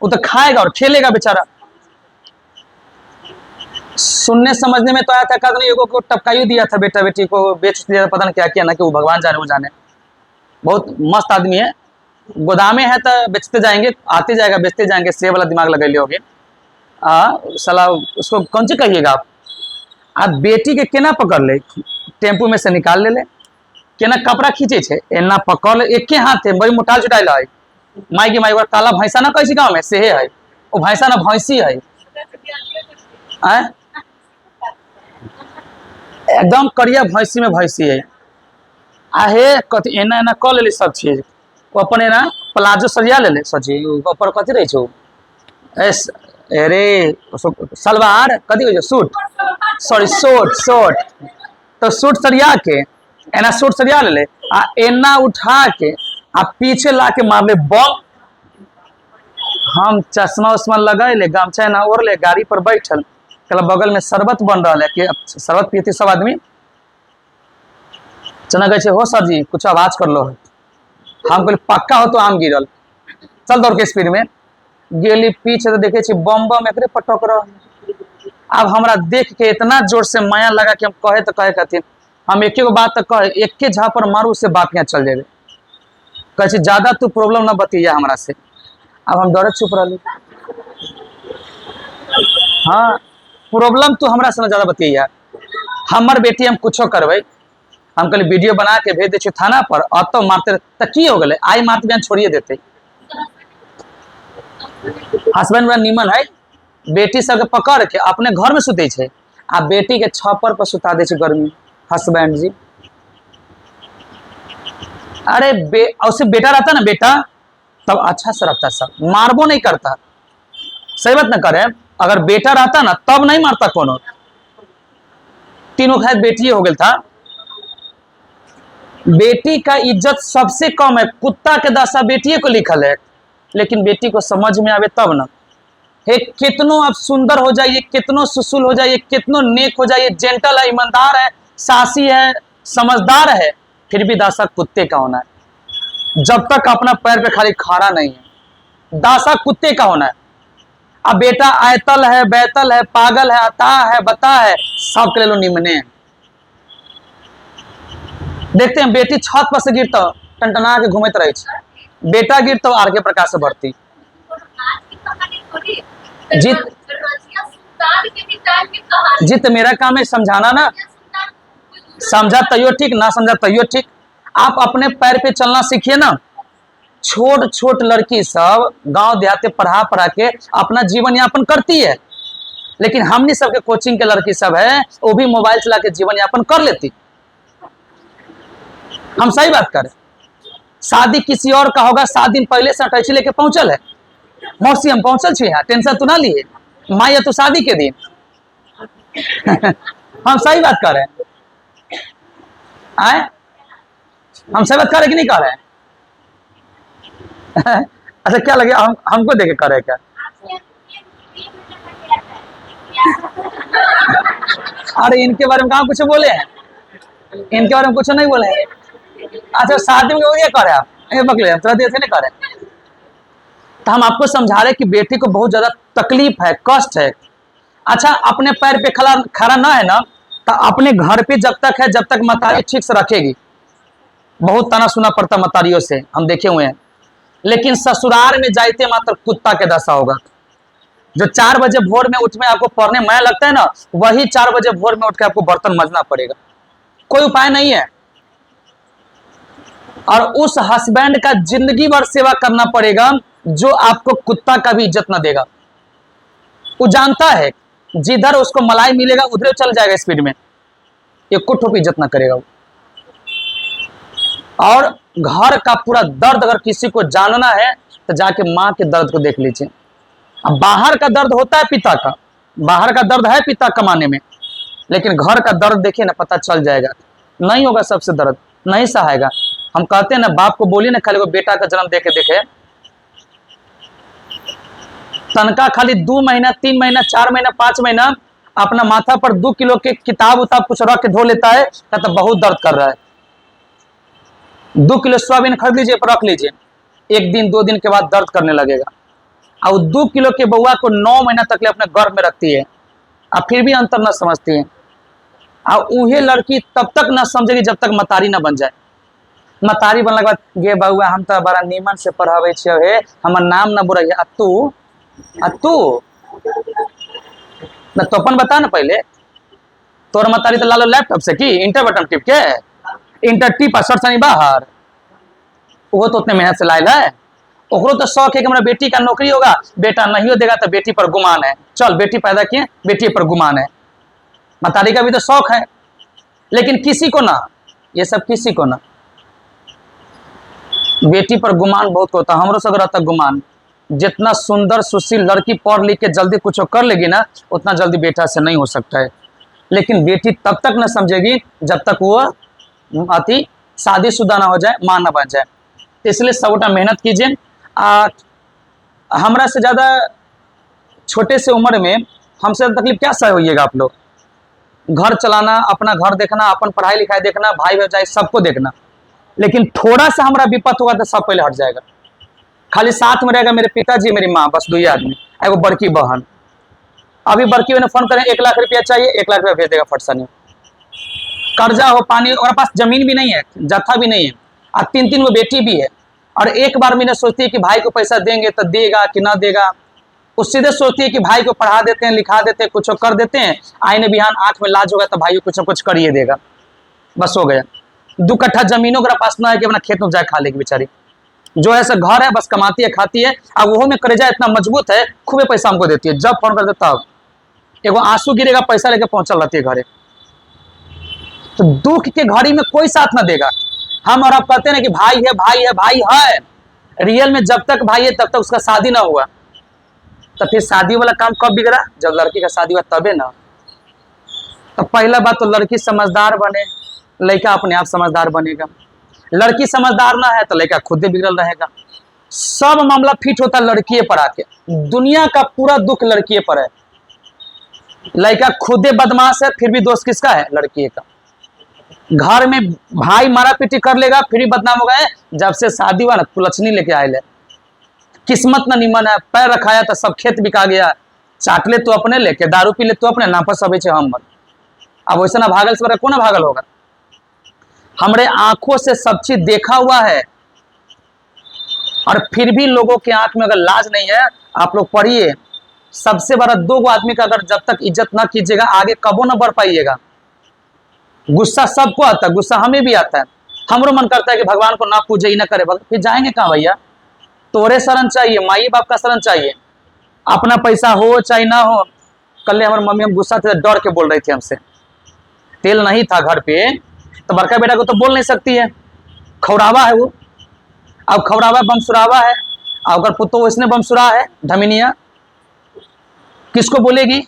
Speaker 1: वो तो खाएगा और खेलेगा बेचारा। सुनने समझने में तो आया था कदम एगो को टपकाई दिया था, बेटा बेटी को बेच दिया था, पता नहीं क्या किया ना कि वो भगवान जाने वो जाने। बहुत मस्त आदमी है, गोदामे है तो बेचते जाएंगे, आते जाएगा बेचते जाएंगे, सेब वाला दिमाग लगा लियोगे। साला उसको कौन सी कहिएगा आप बेटी के केना पकड़ ले, टेम्पू में से निकाल ले केना कपड़ा खींचे छे, एना पकड़ ले एक के हाथ है, बड़ी मोटाल चुटाइल है। माई की माई काला भैंसा ना कैसी गाँव में से है, वो भैंसा ना भैंसी है एकदम करिया भैंसी में भैंसी है। आहे कथी एना एना क ले सब चीज, वो अपन एना प्लाजो सरिया ले सची ऊपर कथी रहे छो अरे सलवार कथी हो सूट, सॉरी शॉर्ट, तो सूट सरिया के एना सूट सरिया ले आ एना उठा के आ पीछे ला के मार ले बम। हम चश्मा उश्मा लगाए ले, गमछा ना ओढ़ ले, गाड़ी पर बैठल, कल बगल में शरबत बन रहा है कि शरबत पीते सब आदमी, चना गए हो सर जी कुछ आवाज कर लो। हम कहले पक्का हो तो आम गिरल, चल दौड़ के स्पीड में गेली पीछे तो देखे बम बम एकरे पटक रहा। अब हमरा देख के इतना जोर से माया लगा कि हम कहे तो कहे कहती, हम एक बात तो कहे एक के झापर मारू उससे बात यहाँ चल जाए, कहे ज्यादा तू प्रॉब्लम ना बतिया हमरा से। अब हम डरे चुप रही, हाँ प्रॉब्लम तू हमरा से ज्यादा बतिया, हमर बेटी हम कुछो करबे, हम कहले वीडियो बना के भेज दे थाना पर, अब तो मारते तो की हो गए, आई मारते बयान छोड़िए देते। हस्बैंड बड़ा निमन है, बेटी सबके पकड़ के अपने घर में सुते छे आ बेटी के छप्पर पर सुता दे गर्मी। हस्बैंड जी अरे उससे बेटा रहता ना बेटा तब अच्छा से रहता, सब मारबो नहीं करता, सही बात ना करे। अगर बेटा रहता ना तब नहीं मारता कोनो, तीनों खैर बेटी हो गया था। बेटी का इज्जत सबसे कम है, कुत्ता के दशा बेटिए को लिखल है, लेकिन बेटी को समझ में आवे तब ना। हे कितनो आप सुंदर हो जाइए, कितनो सुशील हो जाइए, कितनो नेक हो जाइए, जेंटल है, ईमानदार है, साहसी है, समझदार है, फिर भी दासा कुत्ते का होना है। जब तक अपना पैर पे खाली खड़ा नहीं है, दासा कुत्ते का होना है। अब बेटा आयतल है, बैतल है, पागल है, अता है, बता है, सब के लो निमने हैं। देखते हैं बेटी छत पर से गिरता टनटना के घूमत रहे, बेटा गिरता आर के प्रकाश से बढ़ती। जीत मेरा काम है समझाना ना, समझा तैयो ठीक, ना समझा तैयो ठीक। आप अपने पैर पे चलना सीखिए ना, छोट छोट लड़की सब गांव देहात पढ़ा पढ़ा के अपना जीवन यापन करती है, लेकिन हमने सबके कोचिंग के लड़की सब है वो भी मोबाइल चला के जीवन यापन कर लेती। हम सही बात करें, शादी किसी और का होगा, 7 दिन पहले से अटैची लेके पहुंचल है, मौसी हम पहुंचल छे, टेंशन तो ना लिए माया तो शादी के दिन हम सही बात कर रहे हैं, आए हम सही बात कर रहे कि नहीं कर रहे हैं? अच्छा क्या लगे हमको देखे कर रहे क्या? अरे इनके बारे में कहाँ कुछ बोले हैं, इनके बारे में कुछ नहीं बोले हैं। अच्छा शादी में ये करे आप बकले तुरंत ऐसे नहीं करे, तो हम आपको समझा रहे कि बेटी को बहुत ज्यादा तकलीफ है, कष्ट है। अच्छा अपने पैर पे खड़ा ना है ना, तो अपने घर पे जब तक है, जब तक मतारी ठीक से रखेगी, बहुत ताना सुना पड़ता मतारियों से, हम देखे हुए हैं। लेकिन ससुराल में जाते मात्र कुत्ता के दशा होगा। जो 4 बजे भोर में उठ में आपको पढ़ने में लगता है ना, वही 4 बजे भोर में उठ के आपको बर्तन मजना पड़ेगा, कोई उपाय नहीं है। और उस हस्बैंड का जिंदगी भर सेवा करना पड़ेगा जो आपको कुत्ता का भी इज्जत ना देगा। वो जानता है जिधर उसको मलाई मिलेगा उधर चल जाएगा स्पीड में, ये कुछ इज्जत ना करेगा वो। और घर का पूरा दर्द अगर किसी को जानना है तो जाके माँ के दर्द को देख लीजिए। अब बाहर का दर्द होता है पिता का, बाहर का दर्द है पिता कमाने में, लेकिन घर का दर्द देखिए ना, पता चल जाएगा। नहीं होगा सबसे दर्द, नहीं सहायगा। हम कहते हैं ना, बाप को बोलिए ना खाली वो बेटा का जन्म देखे देखे, तनका खाली 2 महीना 3 महीना 4 महीना 5 महीना अपना माथा पर 2 किलो के किताब उताब कुछ रख के ढो लेता है, तो बहुत दर्द कर रहा है। 2 किलो सोयाबीन खरीद लीजिए पर रख लीजिए, 1 दिन 2 दिन के बाद दर्द करने लगेगा। और 2 किलो के बउआ को 9 महीना तक अपने गर्भ में रखती है, और फिर भी अंतर न समझती है। और वही लड़की तब तक न समझेगी जब तक मतारी न बन जाए। मतारी बनने के बाद, गे बउआ हम तो बड़ा नीमन से पढ़ावे हे, हमर नाम न बोल, तू न तो अपन बता ना पहले, तोर मतारी तो लालो लैपटॉप से की इंटर बटन टिप के, इंटर टिप सर बाहर, वो तो उतने मेहनत से लायल है। ओकरो तो शौक है कि हमारा बेटी का नौकरी होगा, बेटा नहीं हो देगा तो बेटी पर गुमान है, चल बेटी पैदा किए बेटी पर गुमान है। मतारी का भी तो शौक है, लेकिन किसी को ना, ये सब किसी को ना, बेटी पर गुमान बहुत को होता। हमरो से रहता गुमान, जितना सुंदर सुशील लड़की पढ़ लिख के जल्दी कुछ कर लेगी ना, उतना जल्दी बेटा से नहीं हो सकता है। लेकिन बेटी तब तक न समझेगी जब तक वो अति शादीशुदा ना हो जाए, मां ना बन जाए। इसलिए सबटा मेहनत कीजिए। हमरा से ज़्यादा छोटे से उम्र में हमसे तकलीफ क्या सह होइएगा आप लोग? घर चलाना, अपना घर देखना, अपन पढ़ाई लिखाई देखना, भाई भौजाई सबको देखना। लेकिन थोड़ा सा हमारा विपत होगा तो सब पहले हट जाएगा। खाली साथ में रहेगा मेरे पिताजी मेरी माँ, बस 2 ही आदमी, एगो बड़की बहन। अभी बड़की बहन फोन करें 1 लाख रुपया चाहिए, 1 लाख रुपया भेज देगा फटसनी। कर्जा हो पानी, और पास जमीन भी नहीं है, जत्था भी नहीं है, और 3-3 वो बेटी भी है। और एक बार मैंने सोचती है कि भाई को पैसा देंगे तो देगा कि ना देगा। उस सीधे सोचती है कि भाई को पढ़ा देते हैं, लिखा देते हैं, कुछ कर देते हैं, आईने बिहान आंख में लाज होगा तो भाई को कुछ न कुछ करिए देगा, बस हो गया। 2 कट्ठा जमीनों का पास ना है कि अपना खेत में जाए खा लेगी बेचारी। जो है ऐसा घर है, बस कमाती है खाती है, और वो में करेजा इतना मजबूत है, खूबे पैसा हमको देती है। जब फोन कर देता तब एगो आंसू गिरेगा, पैसा लेके पहुंचल रहती है घरे। तो दुख के घड़ी में कोई साथ ना देगा। हम और आप कहते हैं ना कि भाई है भाई है भाई है, रियल में जब तक भाई है तब तक उसका शादी ना हुआ। तो फिर शादी वाला काम कब बिगड़ा? जब लड़की का शादी हुआ तबे ना। तो पहला बात तो लड़की समझदार बने, लड़का अपने आप समझदार बनेगा। लड़की समझदार ना है तो लड़का खुद ही बिगड़ल रहेगा। सब मामला फिट होता लड़की पर आके, दुनिया का पूरा दुख लड़की पर है। लड़का खुदे बदमाश है, फिर भी दोस्त किसका है? लड़की का। घर में भाई मारा पीटी कर लेगा फिर भी बदनाम हो गए। जब से शादी हुआ ना कुलछनी लेके आए ले, किस्मत ना निमन है, पैर रखाया तो सब खेत बिका गया। चाट ले तो अपने लेके, दारू पी ले तो अपने, ना पर सब हम। अब वैसे ना भागल से कौन भागल होगा? हमरे आंखों से सब चीज देखा हुआ है, और फिर भी लोगों के आंख में अगर लाज नहीं है। आप लोग पढ़िए, सबसे बड़ा 2 आदमी का अगर जब तक इज्जत ना कीजिएगा आगे कबो ना बढ़ पाइएगा। गुस्सा सबको आता है, गुस्सा हमें भी आता है। हमरो मन करता है कि भगवान को ना पूजे ही ना करे, फिर जाएंगे कहाँ भैया? तोरे शरण चाहिए, माई बाप का शरण चाहिए। अपना पैसा हो चाहे ना हो। कल हमारी मम्मी, हम गुस्सा थे, डर के बोल रही थी हमसे, तेल नहीं था घर पे, तो बड़का बेटा को तो बोल नहीं सकती है, खौरावा है वो। अब खौरावा बमसुरावा है, अगर पुतो इसने बमसुरा है ढमिनिया, किसको बोलेगी?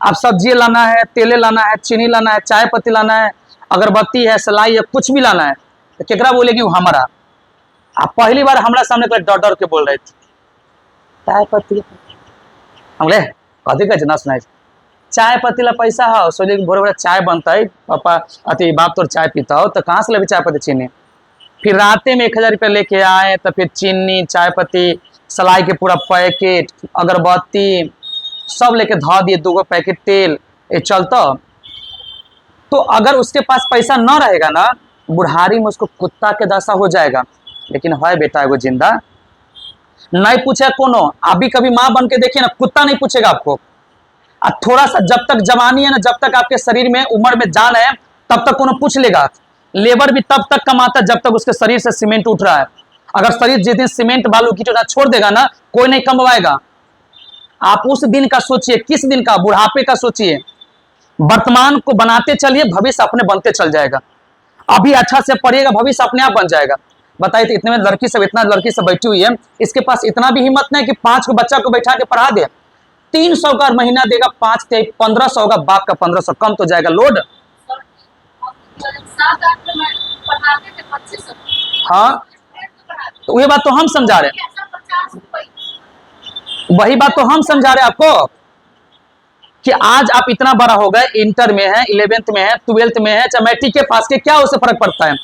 Speaker 1: अब सब्जी लाना है, तेले लाना है, चीनी लाना है, चाय पत्ती लाना है, अगरबत्ती है, सलाई है, कुछ भी लाना है, तो केकरा बोलेगी? वो हमारा। आप पहली बार हमारा सामने तो डर डर के बोल रहे थे चाय पत्ती, हमले कथी कहे ना सुनाई, चाय पत्ती ला पैसा हो, सोचे कि भोरे भोरे चाय बनता है, पापा अति बाप तोर चाय पीता हो, तो कहाँ से लेवे चाय पत्ती चीनी? फिर राते में 1000 रुपया लेके आए, तो फिर चीनी, चाय पत्ती, सलाई के पूरा पैकेट, अगरबत्ती सब लेके धा दिए, 2 पैकेट तेल, ये चलता। तो अगर उसके पास पैसा न रहेगा ना, बुढ़ारी में उसको कुत्ता के दशा हो जाएगा। लेकिन है बेटा एगो जिंदा, नहीं पूछे कोनो, आप भी कभी माँ बन के देखिए ना, कुत्ता नहीं पूछेगा आपको। और थोड़ा सा जब तक जवानी है ना, जब तक आपके शरीर में उम्र में जान है, तब तक कोनो पूछ लेगा। लेबर भी तब तक कमाता जब तक उसके शरीर से सीमेंट उठ रहा है। अगर शरीर जिस दिन सीमेंट बालू की छोड़ देगा ना, कोई नहीं कमवाएगा। आप उस दिन का सोचिए, किस दिन का? बुढ़ापे का सोचिए। वर्तमान को बनाते चलिए, भविष्य अपने बनते चल जाएगा। अभी अच्छा से पढ़िएगा, भविष्य अपने आप बन जाएगा। बताइए, तो इतने में लड़की सब, इतना लड़की सब बैठी हुई है, इसके पास इतना भी हिम्मत नहीं कि 5 को बच्चा को बैठा के पढ़ा दे। 300 का महीना देगा, 5 से 1500 होगा, बाप का 1500 कम तो जाएगा लोड। हाँ, तो वही बात तो हम समझा रहे हैं, वही बात तो हम समझा रहे हैं आपको कि आज आप इतना बड़ा हो गए, इंटर में है, 11th में है, 12th में है, चाहे मैट्रिक के पास के, क्या उससे फर्क पड़ता है?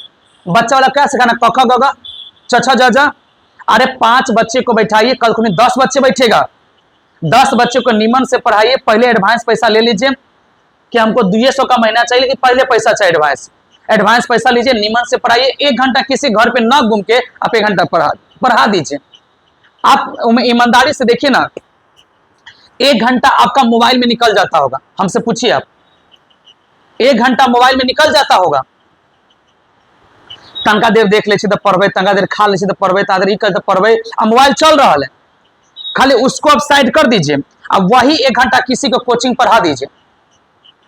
Speaker 1: बच्चा वाला क्या सिखाना, कखा गगा चचा जाजा? अरे 5 बच्चे को बैठाइए, कल को 10 बच्चे बैठेगा, 10 बच्चे को निमन से पढ़ाइए। पहले एडवांस पैसा ले लीजिए कि हमको 200 का महीना चाहिए, लेकिन पहले पैसा चाहिए एडवांस पैसा लीजिए, निमन से पढ़ाइए। 1 घंटा किसी घर पे ना घूम के आप 1 घंटा पढ़ा दीजिए। आप ईमानदारी से देखिए ना, 1 घंटा आपका मोबाइल में निकल जाता होगा, हमसे पूछिए आप, 1 घंटा मोबाइल में निकल जाता होगा। तनका देर देख ले तो पढ़बे, तनका देर खा ले तो पढ़बे, ता देर ई कर पढ़बे, अब मोबाइल चल रहा है, खाली उसको आप साइड कर दीजिए। अब वही 1 घंटा किसी को कोचिंग पढ़ा दीजिए,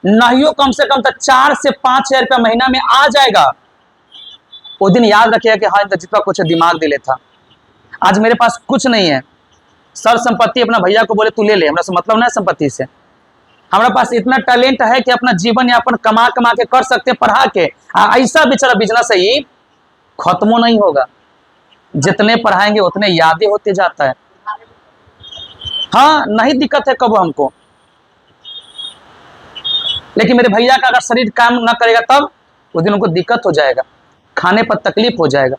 Speaker 1: नहीं कम से कम तो 4 से 5 हजार रुपया महीना में आ जाएगा। वो दिन याद रखिएगा कि हाँ, जितना कुछ दिमाग दिले था। आज मेरे पास कुछ नहीं है, सर संपत्ति अपना भैया को बोले तू ले ले, हमरा से मतलब नहीं संपत्ति से। हमारे पास इतना टैलेंट है कि अपना जीवन यापन कमा कमा के कर सकते हैं, पढ़ा के। ऐसा बेचारा बिजनेस है, ही खत्म नहीं होगा, जितने पढ़ाएंगे उतने यादें होते जाता है। हाँ, नहीं दिक्कत है कब हमको, लेकिन मेरे भैया का अगर शरीर काम ना करेगा तब उस दिन उनको दिक्कत हो जाएगा, खाने पर तकलीफ हो जाएगा।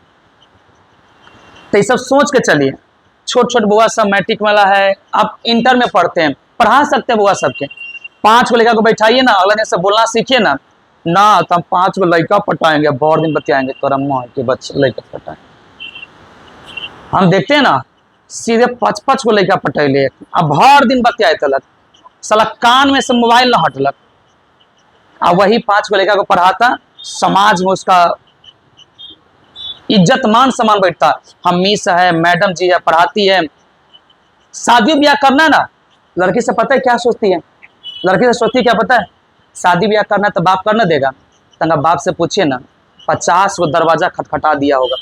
Speaker 1: तो ये सब सोच के चलिए। छोट छोट बुआ सब मैट्रिक वाला है, आप इंटर में पढ़ते हैं, पढ़ा सकते हैं बुआ सबके। 5 को लड़का को बैठाइए ना, अगला दिन से बोलना सीखिए ना, तो हम 5 को लड़का पटाएंगे, बहुत दिन बतियाएंगे, तोरा माँ के बच्चे लड़का पटाएंगे। हम देखते हैं ना, सीधे 5 को लड़का पटैले, अब भर दिन बतियाए तलक, साला कान में से मोबाइल ना हटलक। अब वही 5 को लड़का को पढ़ाता, समाज में उसका इज्जत मान सम्मान बैठता। हम मिस है, मैडम जी है, पढ़ाती है। शादी ब्याह करना है ना, लड़की से पता है क्या सोचती है? लड़की से सोचती है क्या पता है? शादी ब्याह करना तो बाप करना देगा। तंगा बाप से पूछिए ना, 50 को दरवाजा खटखटा दिया होगा।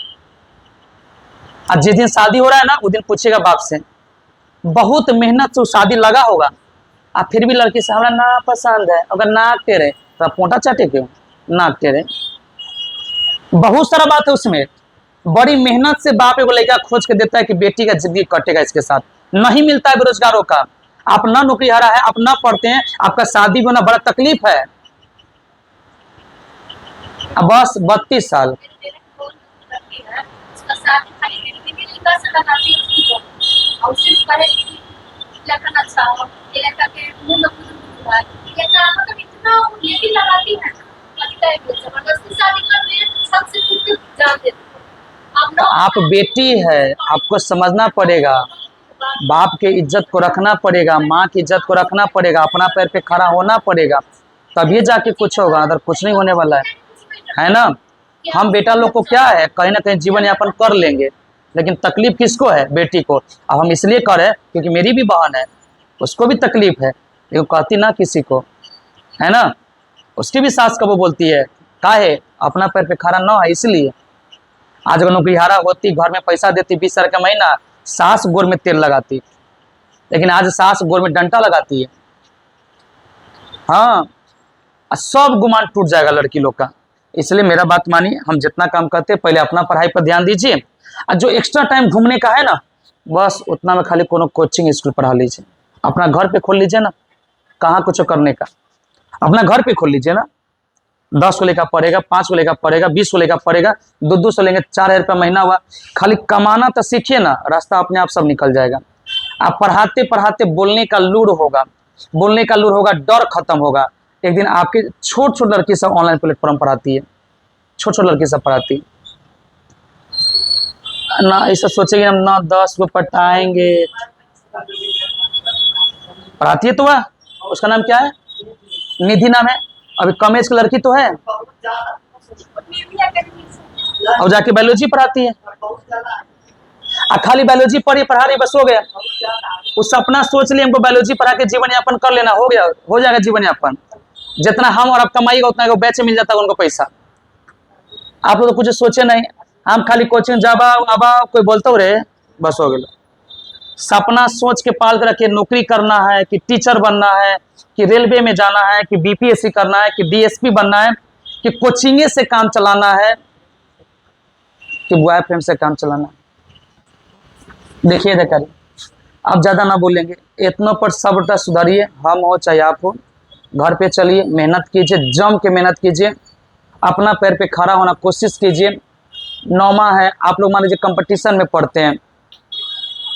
Speaker 1: आज जिस दिन शादी हो रहा है ना, उस दिन पूछेगा बाप से, बहुत मेहनत से शादी लगा होगा, आप फिर भी लड़की से हमारा ना पसंद है, अगर नाक टेरे तो पोंटा चाटे क्यों? नाक टेरे, बहुत सारा बात है उसमें। बड़ी मेहनत से बाप एगो लड़का खोज के देता है कि बेटी का जिंदगी कटेगा इसके साथ। नहीं मिलता है बेरोजगारों का, आप ना नौकरी हरा है, आप ना पढ़ते हैं, आपका शादी भी होना बड़ा तकलीफ है। अब बस 32 साल आप बेटी है, आपको समझना पड़ेगा, बाप के इज्जत को रखना पड़ेगा, माँ की इज्जत को रखना पड़ेगा, अपना पैर पे खड़ा होना पड़ेगा, तभी जाके कुछ होगा, अगर कुछ नहीं होने वाला है ना। हम बेटा लोग को क्या है, कहीं ना कहीं जीवन यापन कर लेंगे, लेकिन तकलीफ किसको है? बेटी को। अब हम इसलिए कर रहे हैं क्योंकि मेरी भी बहन है, उसको भी तकलीफ है, लेकिन कहती ना किसी को, है ना। उसकी भी सास कब बोलती है, काहे अपना पैर पे खड़ा ना है इसलिए। आज अगर नौकरीहारा होती, घर में पैसा देती 20,000 का महीना, सास गोर में तेल लगाती, लेकिन आज सास गोर में डंडा लगाती है। हाँ, सब गुमान टूट जाएगा लड़की लोग का। इसलिए मेरा बात मानिए, हम जितना काम करते हैं पहले अपना पढ़ाई पर ध्यान दीजिए, और जो एक्स्ट्रा टाइम घूमने का है ना, बस उतना में खाली कोनो कोचिंग स्कूल पढ़ा लीजिए, अपना घर पे खोल लीजिए ना, कहाँ कुछ करने का, अपना घर पे खोल लीजिए ना। 10 को लेकर पड़ेगा, 5 को लेकर पड़ेगा, 20 को लेकर पड़ेगा, 200 लेंगे, 4,000 रुपया महीना हुआ। खाली कमाना तो सीखिए ना, रास्ता अपने आप सब निकल जाएगा। आप पढ़ाते पढ़ाते बोलने का लूर होगा, बोलने का लूर होगा, डर खत्म होगा। एक दिन आपके छोट छोट लड़की सब ऑनलाइन प्लेटफॉर्म पढ़ाती है, छोट छोट लड़की सब पढ़ाती ना। ऐसा सोचेंगे हम ना 10 को पटाएंगे, पढ़ाती है तो वह, उसका नाम क्या है? निधि नाम है, अभी कम एज की लड़की तो है, और जाके बायोलॉजी पढ़ाती है। खाली बायोलॉजी पढ़ा रही, बस हो गया। उस सपना सोच लिए हमको बायोलॉजी पढ़ा के जीवन यापन कर लेना, हो गया, हो जाएगा जीवन यापन। जितना हम और आप कमाइएगा उतना को बेच मिल जाता है उनको पैसा। आप लोग तो कुछ सोचे नहीं, हम खाली कोचिंग जाबा आबा, कोई बोलते हो रे, बस हो गया। सपना सोच के पाल के रखिए, नौकरी करना है कि टीचर बनना है, कि रेलवे में जाना है, कि बीपीएससी करना है, कि डीएसपी बनना है, कि कोचिंगे से काम चलाना है, कि बॉयफ्रेंड से काम चलाना है। देखिए देखिए, आप ज़्यादा ना बोलेंगे, इतनों पर सब्र सुधारिए, हम हो चाहे आप हो। घर पे चलिए, मेहनत कीजिए, जम के मेहनत कीजिए, अपना पैर पे खड़ा होना कोशिश कीजिए। 9वां है, आप लोग मान लीजिए कंपटीशन में पढ़ते हैं,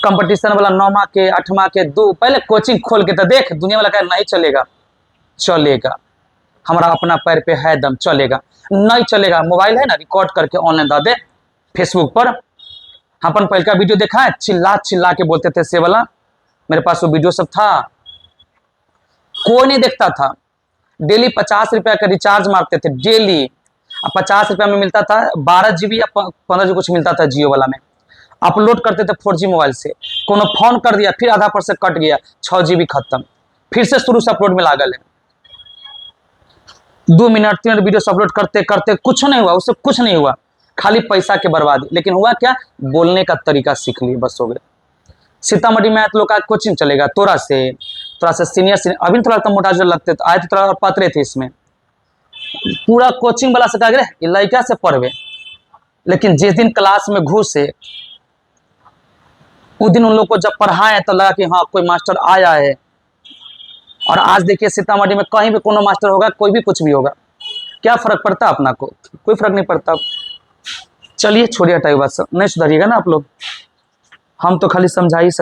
Speaker 1: कंपटीशन वाला 9वां के 8वां के 2 पहले कोचिंग खोल के तो देख, दुनिया वाला कहे नहीं चलेगा, चलेगा, हमारा अपना पैर पे है दम, चलेगा। नहीं चलेगा, मोबाइल है ना, रिकॉर्ड करके ऑनलाइन डाल दे फेसबुक पर। अपन पहले का वीडियो देखा है, चिल्ला चिल्ला के बोलते थे से वाला, मेरे पास वो वीडियो सब था, कोई नहीं देखता था। डेली 50 रुपया का रिचार्ज मारते थे डेली, अब 50 रुपया में मिलता था 12 GB या 15 GB कुछ मिलता था जियो वाला में। अपलोड करते थे 4G मोबाइल से, कोनो फोन कर दिया फिर आधा % कट गया, 6 GB खत्म, फिर से शुरू से अपलोड में लागल है। 2 मिनट 3 मिनट वीडियो अपलोड करते करते कुछ नहीं हुआ, उससे कुछ नहीं हुआ, खाली पैसा के बर्बादी। लेकिन हुआ क्या, बोलने का तरीका सीख लिए, बस हो गया। सीतामढ़ी में तो लोग का कोचिंग चलेगा, तोरा से सीनियर अभी थोड़ा तो मोटा जो लगते, तो आए तो थोड़ा पतरे थे, इसमें पूरा कोचिंग वाला से कहा गया ये लड़का से पढ़वे। लेकिन जिस दिन क्लास में घुसे, उस दिन उन लोग को जब पढ़ाए तो लगा कि हाँ कोई मास्टर आया है। और आज देखिए सीतामढ़ी में कहीं भी कोनो मास्टर होगा, कोई भी कुछ भी होगा, क्या फर्क पड़ता अपना को? कोई फर्क नहीं पड़ता। चलिए छोड़िए, हटाइए बात, सब नहीं सुधारिएगा ना आप लोग, हम तो खाली समझा ही सकते।